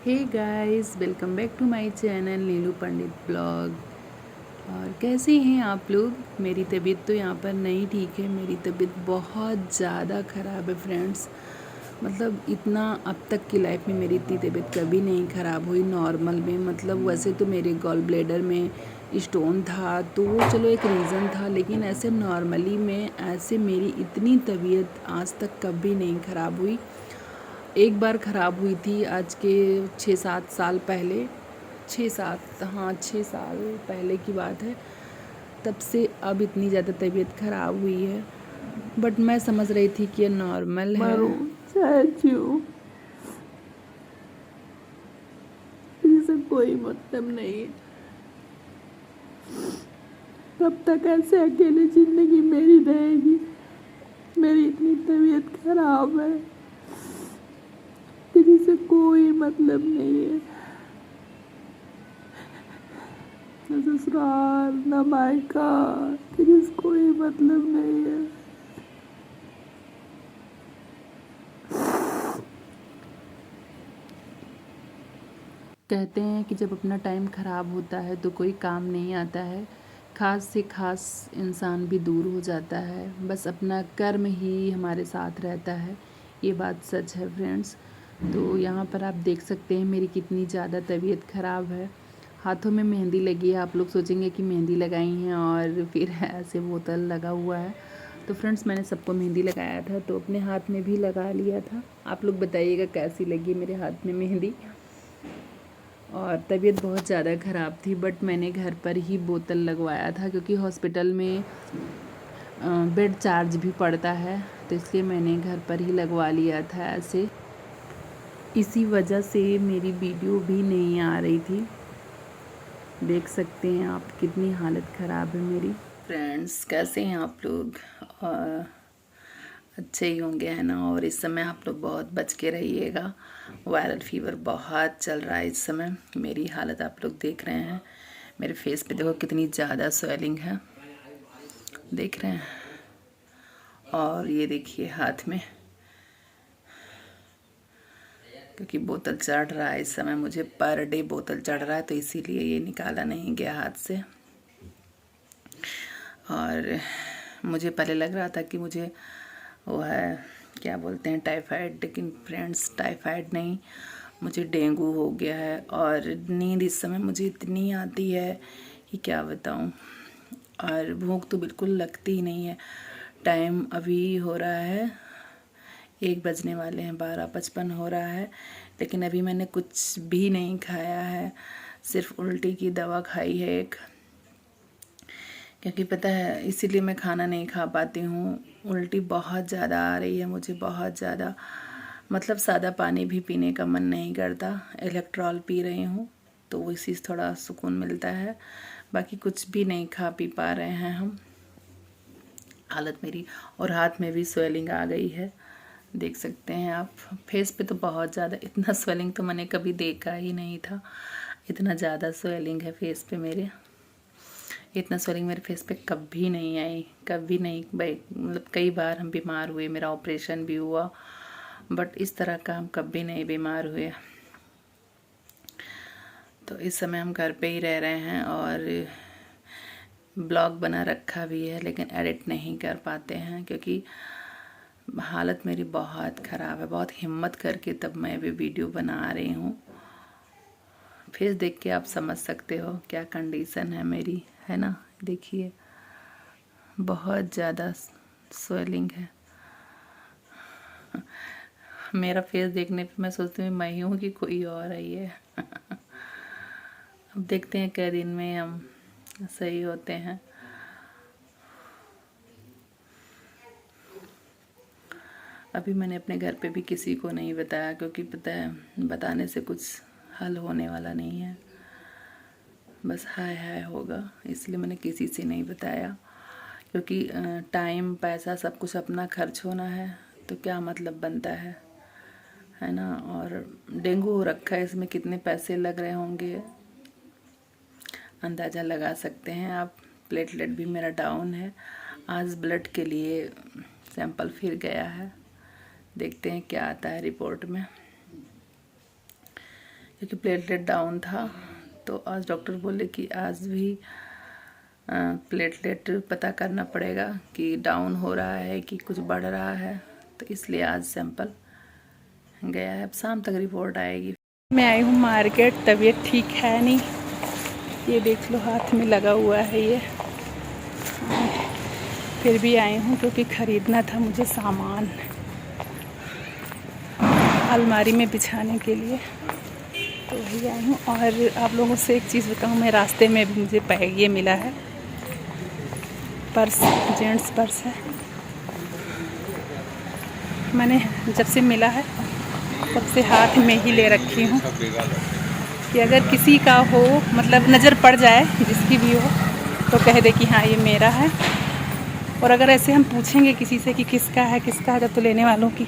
Hey guys, welcome back to my channel Neelu Pandit vlog. और कैसे हैं आप लोग। मेरी तबीयत तो यहाँ पर नहीं ठीक है। मेरी तबीयत बहुत ज़्यादा ख़राब है फ्रेंड्स। मतलब इतना अब तक की लाइफ में मेरी इतनी तबीयत कभी नहीं ख़राब हुई नॉर्मल में। मतलब वैसे तो मेरे गॉल ब्लैडर में स्टोन था तो वो चलो एक रीज़न था, लेकिन ऐसे नॉर्मली में ऐसे मेरी इतनी तबीयत आज तक कभी नहीं ख़राब हुई। एक बार ख़राब हुई थी आज के 6-7 साल पहले। 6-7, हाँ 6 साल पहले की बात है। तब से अब इतनी ज़्यादा तबीयत ख़राब हुई है, बट मैं समझ रही थी कि ये नॉर्मल है। मरूं चाहे जीऊं, इससे कोई मतलब नहीं है। कब तक ऐसे अकेले जिंदगी मेरी रहेगी। मेरी इतनी तबीयत खराब है, किसी से कोई मतलब नहीं है। न ससुराल न मायका, किसी से कोई मतलब नहीं है। कहते हैं कि जब अपना टाइम ख़राब होता है तो कोई काम नहीं आता है, ख़ास से ख़ास इंसान भी दूर हो जाता है, बस अपना कर्म ही हमारे साथ रहता है। ये बात सच है फ्रेंड्स। तो यहाँ पर आप देख सकते हैं मेरी कितनी ज़्यादा तबीयत ख़राब है। हाथों में मेहंदी लगी है। आप लोग सोचेंगे कि मेहंदी लगाई हैं और फिर ऐसे बोतल लगा हुआ है। तो फ्रेंड्स मैंने सबको मेहंदी लगाया था तो अपने हाथ में भी लगा लिया था। आप लोग बताइएगा कैसी लगी मेरे हाथ में मेहंदी। और तबीयत बहुत ज़्यादा ख़राब थी, बट मैंने घर पर ही बोतल लगवाया था क्योंकि हॉस्पिटल में बेड चार्ज भी पड़ता है, तो इसलिए मैंने घर पर ही लगवा लिया था ऐसे। इसी वजह से मेरी वीडियो भी नहीं आ रही थी। देख सकते हैं आप कितनी हालत ख़राब है मेरी। फ्रेंड्स कैसे हैं आप लोग। अच्छे ही होंगे है ना। और इस समय आप लोग बहुत बच के रहिएगा। वायरल फीवर बहुत चल रहा है इस समय। मेरी हालत आप लोग देख रहे हैं। मेरे फेस पे देखो कितनी ज़्यादा स्वेलिंग है, देख रहे हैं। और ये देखिए हाथ में, क्योंकि बोतल चढ़ रहा है इस समय, मुझे पर डे बोतल चढ़ रहा है तो इसीलिए ये निकाला नहीं गया हाथ से। और मुझे पहले लग रहा था कि मुझे वो है क्या बोलते हैं टाइफाइड, लेकिन फ्रेंड्स टाइफाइड नहीं, मुझे डेंगू हो गया है। और नींद इस समय मुझे इतनी आती है कि क्या बताऊं। और भूख तो बिल्कुल लगती ही नहीं है। टाइम अभी हो रहा है 1 बजने वाले हैं, 12:55 हो रहा है, लेकिन अभी मैंने कुछ भी नहीं खाया है। सिर्फ उल्टी की दवा खाई है एक, क्योंकि पता है इसीलिए मैं खाना नहीं खा पाती हूँ। उल्टी बहुत ज़्यादा आ रही है मुझे, बहुत ज़्यादा। मतलब सादा पानी भी पीने का मन नहीं करता। इलेक्ट्रॉल पी रही हूँ तो इसी से थोड़ा सुकून मिलता है। बाकी कुछ भी नहीं खा पी पा रहे हैं हम। हालत मेरी, और हाथ में भी स्वेलिंग आ गई है, देख सकते हैं आप। फेस पे तो बहुत ज़्यादा, इतना स्वेलिंग तो मैंने कभी देखा ही नहीं था। इतना ज़्यादा स्वेलिंग है फेस पे मेरे। इतना स्वेलिंग मेरे फेस पे कभी नहीं आई, कभी नहीं। भाई मतलब कई बार हम बीमार हुए, मेरा ऑपरेशन भी हुआ, बट इस तरह का हम कभी नहीं बीमार हुए। तो इस समय हम घर पे ही रह रहे हैं और ब्लॉग बना रखा भी है, लेकिन एडिट नहीं कर पाते हैं क्योंकि हालत मेरी बहुत ख़राब है। बहुत हिम्मत करके तब मैं भी वीडियो बना रही हूँ। फेस देख के आप समझ सकते हो क्या कंडीशन है मेरी, है ना। देखिए बहुत ज़्यादा स्वेलिंग है। मेरा फेस देखने पे मैं सोचती हूँ मैं ही हूँ कि कोई और है ये। अब देखते हैं क्या दिन में हम सही होते हैं। अभी मैंने अपने घर पे भी किसी को नहीं बताया, क्योंकि पता है बताने से कुछ हल होने वाला नहीं है, बस हाय हाय होगा। इसलिए मैंने किसी से नहीं बताया, क्योंकि टाइम पैसा सब कुछ अपना खर्च होना है तो क्या मतलब बनता है ना। और डेंगू हो रखा है, इसमें कितने पैसे लग रहे होंगे अंदाज़ा लगा सकते हैं आप। प्लेटलेट भी मेरा डाउन है। आज ब्लड के लिए सैंपल फिर गया है, देखते हैं क्या आता है रिपोर्ट में, क्योंकि प्लेटलेट डाउन था। तो आज डॉक्टर बोले कि आज भी प्लेटलेट पता करना पड़ेगा कि डाउन हो रहा है कि कुछ बढ़ रहा है, तो इसलिए आज सैंपल गया है। अब शाम तक रिपोर्ट आएगी। मैं आई हूँ मार्केट, तबीयत ठीक है नहीं, ये देख लो हाथ में लगा हुआ है ये। फिर भी आई हूँ क्योंकि ख़रीदना था मुझे सामान अलमारी में बिछाने के लिए, तो वही आई हूँ। और आप लोगों से एक चीज़ बताऊँ, मैं रास्ते में भी मुझे बैग ये मिला है, पर्स, जेंट्स पर्स है। मैंने जब से मिला है तब से हाथ में ही ले रखी हूँ कि अगर किसी का हो, मतलब नज़र पड़ जाए जिसकी भी हो, तो कह दे कि हाँ ये मेरा है। और अगर ऐसे हम पूछेंगे किसी से कि किसका है किसका है, तो लेने वालों की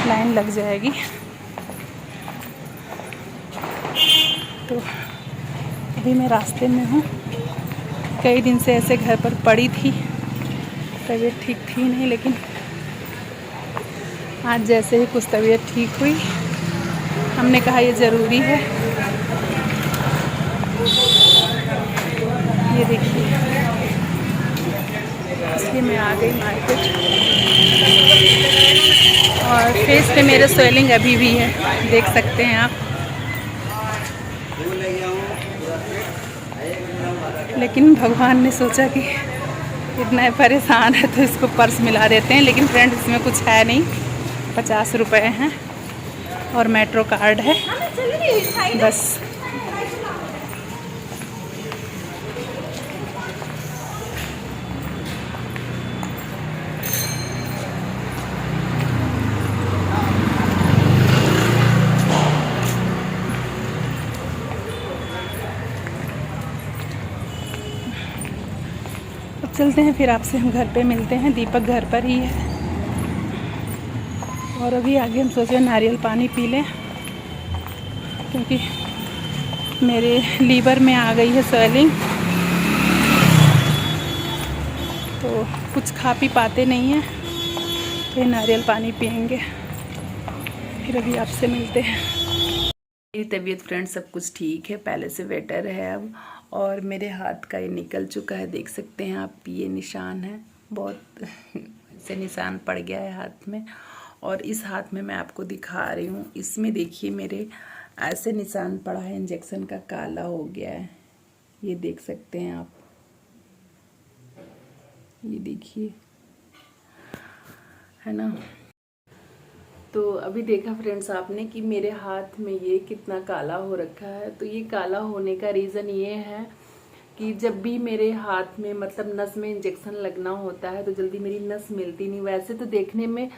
लाइन लग जाएगी। तो अभी मैं रास्ते में हूँ, कई दिन से ऐसे घर पर पड़ी थी, तबीयत ठीक थी नहीं, लेकिन आज जैसे ही कुछ तबीयत ठीक हुई, हमने कहा ये ज़रूरी है। ये देखिए, इसलिए मैं आ गई मार्केट। और फेस पे मेरे स्वेलिंग अभी भी है, देख सकते हैं आप। लेकिन भगवान ने सोचा कि इतना परेशान है तो इसको पर्स मिला देते हैं। लेकिन फ्रेंड इसमें कुछ है नहीं, 50 रुपये हैं और मेट्रो कार्ड है बस। अब चलते हैं, फिर आपसे हम घर पे मिलते हैं। दीपक घर पर ही है। और अभी आगे हम सोचे नारियल पानी पी लें, क्योंकि मेरे लीवर में आ गई है स्वेलिंग, तो कुछ खा पी पाते नहीं हैं, तो ये नारियल पानी पियेंगे। फिर अभी आपसे मिलते हैं। मेरी तबीयत फ्रेंड सब कुछ ठीक है, पहले से बेटर है अब। और मेरे हाथ का ये निकल चुका है, देख सकते हैं आप, ये निशान है, बहुत से निशान पड़ गया है हाथ में। और इस हाथ में मैं आपको दिखा रही हूँ, इसमें देखिए मेरे ऐसे निशान पड़ा है, इंजेक्शन का काला हो गया है, ये देख सकते हैं आप, ये देखिए, है ना। तो अभी देखा फ्रेंड्स आपने कि मेरे हाथ में ये कितना काला हो रखा है। तो ये काला होने का रीज़न ये है कि जब भी मेरे हाथ में, मतलब नस में इंजेक्शन लगना होता है, तो जल्दी मेरी नस मिलती नहीं। वैसे तो देखने में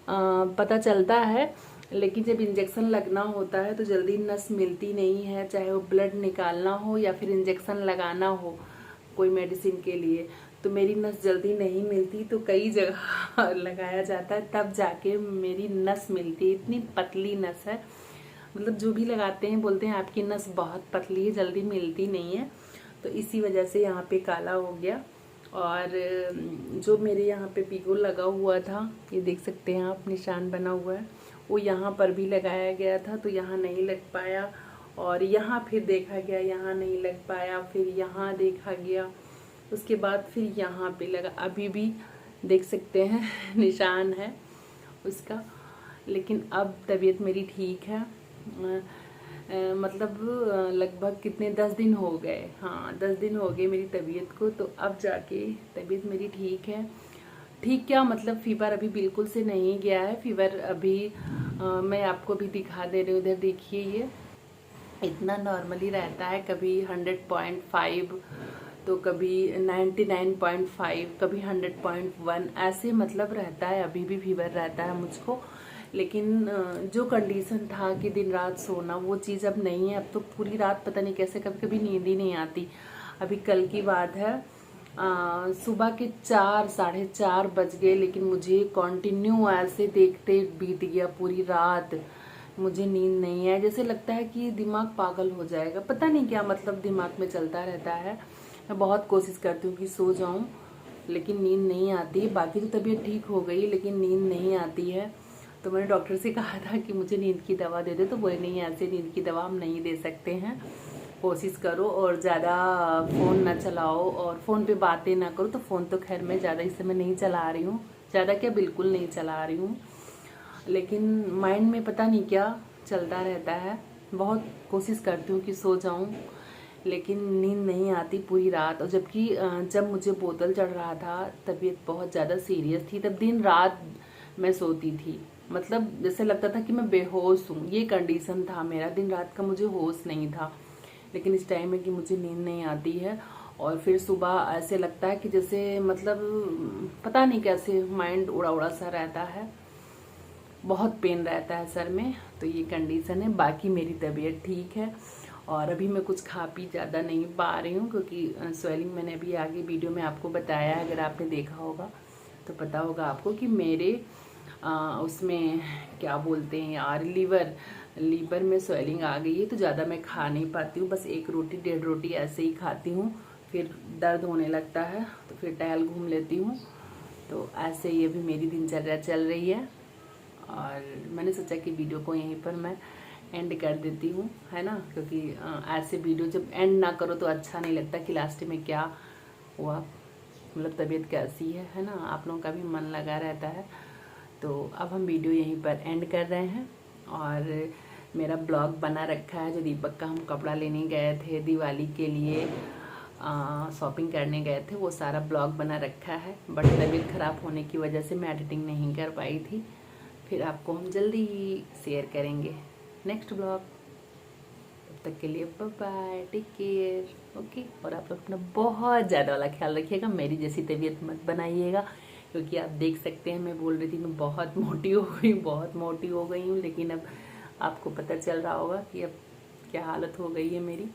पता चलता है, लेकिन जब इंजेक्शन लगना होता है तो जल्दी नस मिलती नहीं है, चाहे वो ब्लड निकालना हो या फिर इंजेक्शन लगाना हो कोई मेडिसिन के लिए। तो मेरी नस जल्दी नहीं मिलती, तो कई जगह लगाया जाता है, तब जाके मेरी नस मिलती है। इतनी पतली नस है, मतलब जो भी लगाते हैं बोलते हैं आपकी नस बहुत पतली है, जल्दी मिलती नहीं है। तो इसी वजह से यहाँ पे काला हो गया। और जो मेरे यहाँ पे पीको लगा हुआ था, ये देख सकते हैं आप, निशान बना हुआ है, वो यहाँ पर भी लगाया गया था, तो यहाँ नहीं लग पाया। और यहाँ फिर देखा गया, यहाँ नहीं लग पाया, फिर यहाँ देखा गया, उसके बाद फिर यहाँ पे लगा। अभी भी देख सकते हैं निशान है उसका। लेकिन अब तबीयत मेरी ठीक है, मतलब लगभग कितने 10 दिन हो गए, हाँ 10 दिन हो गए मेरी तबीयत को। तो अब जाके तबीयत मेरी ठीक है। ठीक क्या, मतलब फीवर अभी बिल्कुल से नहीं गया है। फीवर अभी मैं आपको भी दिखा दे रही हूँ, इधर देखिए, ये इतना नॉर्मली रहता है, कभी 100.5 तो कभी 99.5, कभी 100.1, ऐसे मतलब रहता है। अभी भी फीवर रहता है मुझको, लेकिन जो कंडीशन था कि दिन रात सोना, वो चीज़ अब नहीं है। अब तो पूरी रात पता नहीं कैसे, कभी कभी नींद ही नहीं आती। अभी कल की बात है, सुबह के 4, 4:30 बज गए, लेकिन मुझे कंटिन्यू ऐसे देखते बीत गया पूरी रात, मुझे नींद नहीं है। जैसे लगता है कि दिमाग पागल हो जाएगा, पता नहीं क्या मतलब दिमाग में चलता रहता है। मैं बहुत कोशिश करती हूँ कि सो जाऊँ, लेकिन नींद नहीं आती। बाकी तो तबीयत ठीक हो गई, लेकिन नींद नहीं आती है। तो मैंने डॉक्टर से कहा था कि मुझे नींद की दवा दे दे, तो बोले नहीं, ऐसे नींद की दवा हम नहीं दे सकते हैं, कोशिश करो और ज़्यादा फ़ोन ना चलाओ और फ़ोन पे बातें ना करो। तो फ़ोन तो खैर मैं ज़्यादा इस समय नहीं चला रही हूँ, ज़्यादा क्या बिल्कुल नहीं चला रही हूँ, लेकिन माइंड में पता नहीं क्या चलता रहता है। बहुत कोशिश करती हूँ कि सो जाऊँ, लेकिन नींद नहीं आती पूरी रात। और जबकि जब मुझे बोतल चढ़ रहा था, तबीयत बहुत ज़्यादा सीरियस थी, तब दिन रात मैं सोती थी, मतलब जैसे लगता था कि मैं बेहोश हूँ। ये कंडीशन था मेरा, दिन रात का मुझे होश नहीं था। लेकिन इस टाइम में कि मुझे नींद नहीं आती है और फिर सुबह ऐसे लगता है कि जैसे मतलब पता नहीं कैसे माइंड उड़ा उड़ा सा रहता है, बहुत पेन रहता है सर में। तो ये कंडीशन है। बाकी मेरी तबीयत ठीक है और अभी मैं कुछ खा पी ज़्यादा नहीं पा रही हूँ, क्योंकि स्वेलिंग मैंने अभी आगे वीडियो में आपको बताया है, अगर आपने देखा होगा तो पता होगा आपको कि मेरे उसमें क्या बोलते हैं यार, लीवर में स्वेलिंग आ गई है। तो ज़्यादा मैं खा नहीं पाती हूँ, बस 1 रोटी 1.5 रोटी ऐसे ही खाती हूँ, फिर दर्द होने लगता है तो फिर टहल घूम लेती हूँ। तो ऐसे ही अभी मेरी दिनचर्या चल रही है और मैंने सोचा कि वीडियो को यहीं पर मैं एंड कर देती हूँ, है ना, क्योंकि ऐसे वीडियो जब एंड ना करो तो अच्छा नहीं लगता कि लास्ट में क्या हुआ, मतलब तबीयत कैसी है ना, आप लोगों का भी मन लगा रहता है। तो अब हम वीडियो यहीं पर एंड कर रहे हैं और मेरा ब्लॉग बना रखा है, जो दीपक का हम कपड़ा लेने गए थे दिवाली के लिए, शॉपिंग करने गए थे, वो सारा ब्लॉग बना रखा है। बट तबीयत ख़राब होने की वजह से मैं एडिटिंग नहीं कर पाई थी। फिर आपको हम जल्दी ही शेयर करेंगे नेक्स्ट ब्लॉग। तब तक के लिए bye bye, take care, okay. और आप लोग अपना बहुत ज़्यादा वाला ख्याल रखिएगा, मेरी जैसी तबीयत मत बनाइएगा, क्योंकि आप देख सकते हैं मैं बोल रही थी मैं बहुत मोटी हो गई, बहुत मोटी हो गई हूँ, लेकिन अब आपको पता चल रहा होगा कि अब क्या हालत हो गई है मेरी।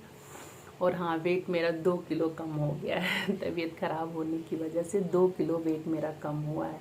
और हाँ, वेट मेरा 2 किलो कम हो गया है तबीयत ख़राब होने की वजह से 2 किलो वेट मेरा कम हुआ है।